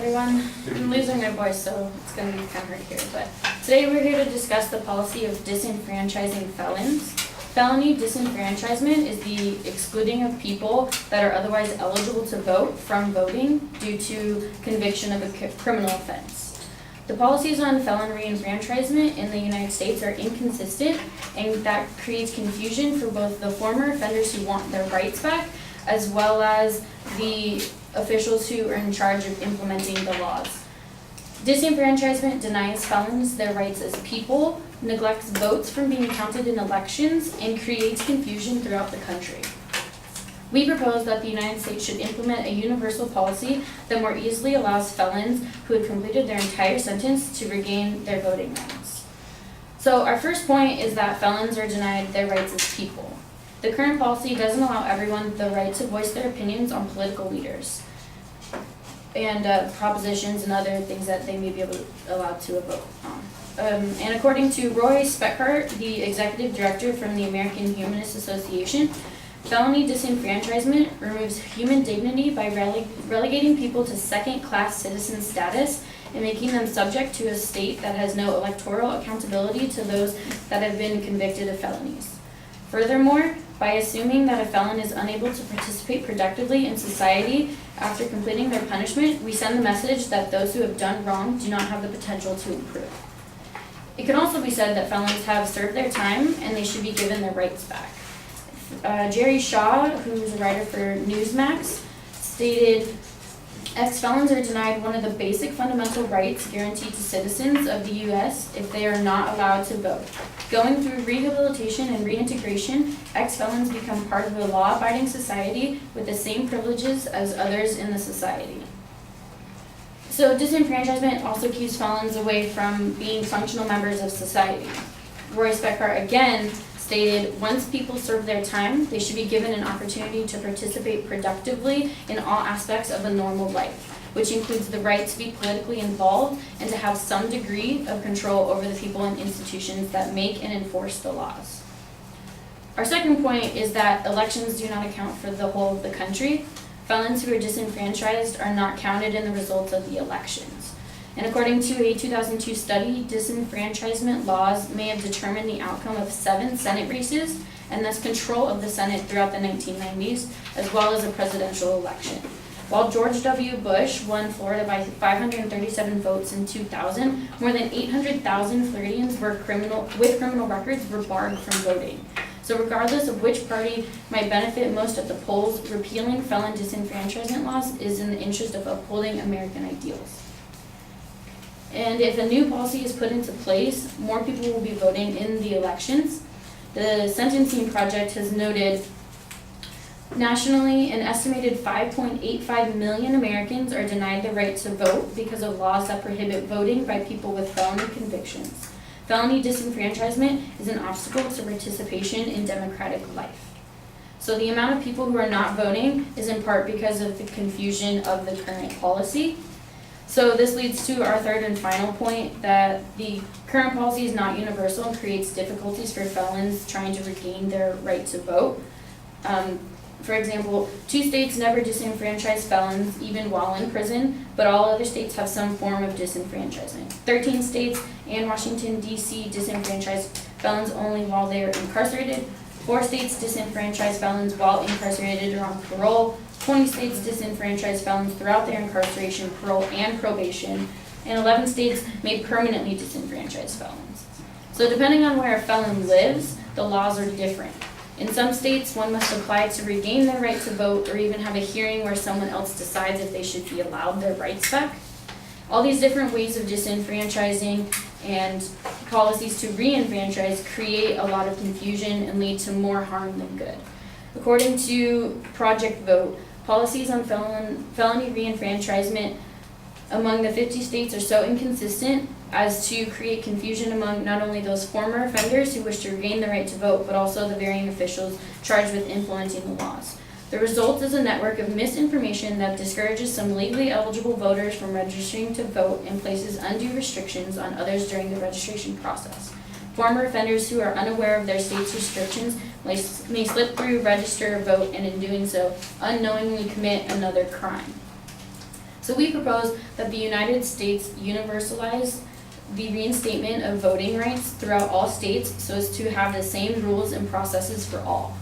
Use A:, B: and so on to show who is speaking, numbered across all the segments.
A: everyone. I'm losing my voice, so it's going to be kind of hard here. But today we're here to discuss the policy of disenfranchising felons. Felony disenfranchisement is the excluding of people that are otherwise eligible to vote from voting due to conviction of a criminal offense. The policies on felon reenfranchisement in the United States are inconsistent, and that creates confusion for both the former offenders who want their rights back, as well as the officials who are in charge of implementing the laws. Disenfranchisement denies felons their rights as people, neglects votes from being counted in elections, and creates confusion throughout the country. We propose that the United States should implement a universal policy that more easily allows felons who had completed their entire sentence to regain their voting rights. So our first point is that felons are denied their rights as people. The current policy doesn't allow everyone the right to voice their opinions on political leaders and propositions and other things that they may be allowed to vote on. And according to Roy Speckhart, the executive director from the American Humanist Association, felony disenfranchisement removes human dignity by relegating people to second-class citizen status and making them subject to a state that has no electoral accountability to those that have been convicted of felonies. Furthermore, by assuming that a felon is unable to participate productively in society after completing their punishment, we send the message that those who have done wrong do not have the potential to improve. It can also be said that felons have served their time and they should be given their rights back. Jerry Shaw, who is a writer for Newsmax, stated, "Ex-felons are denied one of the basic fundamental rights guaranteed to citizens of the U.S. if they are not allowed to vote. Going through rehabilitation and reintegration, ex-felons become part of a law-abiding society with the same privileges as others in the society." So disenfranchisement also keeps felons away from being functional members of society. Roy Speckhart again stated, "Once people serve their time, they should be given an opportunity to participate productively in all aspects of a normal life, which includes the right to be politically involved and to have some degree of control over the people and institutions that make and enforce the laws." Our second point is that elections do not account for the whole of the country. Felons who are disenfranchised are not counted in the results of the elections. And according to a 2002 study, disenfranchisement laws may have determined the outcome of 7 Senate races and thus control of the Senate throughout the 1990s, as well as a presidential election. While George W. Bush won Florida by 537 votes in 2000, more than 800,000 Floridians with criminal records were barred from voting. So regardless of which party might benefit most at the polls, repealing felon disenfranchisement laws is in the interest of upholding American ideals. And if a new policy is put into place, more people will be voting in the elections. The Sentencing Project has noted nationally, an estimated 5.85 million Americans are denied the right to vote because of laws that prohibit voting by people with felony convictions. Felony disenfranchisement is an obstacle to participation in democratic life. So the amount of people who are not voting is in part because of the confusion of the current policy. So this leads to our third and final point, that the current policy is not universal and creates difficulties for felons trying to regain their right to vote. For example, 2 states never disenfranchise felons even while in prison, but all other states have some form of disenfranchisement. 13 states and Washington, D.C. disenfranchise felons only while they are incarcerated. 4 states disenfranchise felons while incarcerated or on parole. 20 states disenfranchise felons throughout their incarceration, parole, and probation. And 11 states may permanently disenfranchise felons. So depending on where a felon lives, the laws are different. In some states, one must apply to regain their right to vote or even have a hearing where someone else decides if they should be allowed their rights back. All these different ways of disenfranchising and policies to reenfranchise create a lot of confusion and lead to more harm than good. According to Project Vote, policies on felony reenfranchisement among the 50 states are so inconsistent as to create confusion among not only those former offenders who wish to regain the right to vote, but also the varying officials charged with implementing the laws. The result is a network of misinformation that discourages some legally eligible voters from registering to vote and places undue restrictions on others during the registration process. Former offenders who are unaware of their state's restrictions may slip through, register, vote, and in doing so, unknowingly commit another crime. So we propose that the United States universalize the reinstatement of voting rights throughout all states so as to have the same rules and processes for all.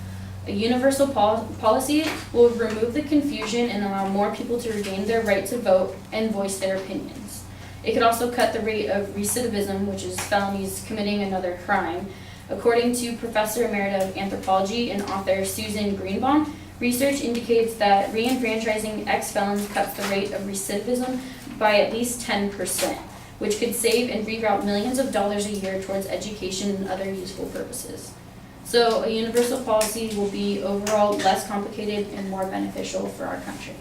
A: A universal policy will remove the confusion and allow more people to regain their right to vote and voice their opinions. It could also cut the rate of recidivism, which is felonies committing another crime. According to Professor Emerita of Anthropology and author Susan Greenbaum, research indicates that reenfranchising ex-felons cuts the rate of recidivism by at least 10%, which could save and reroute millions of dollars a year towards education and other useful purposes. So a universal policy will be overall less complicated and more beneficial for our country.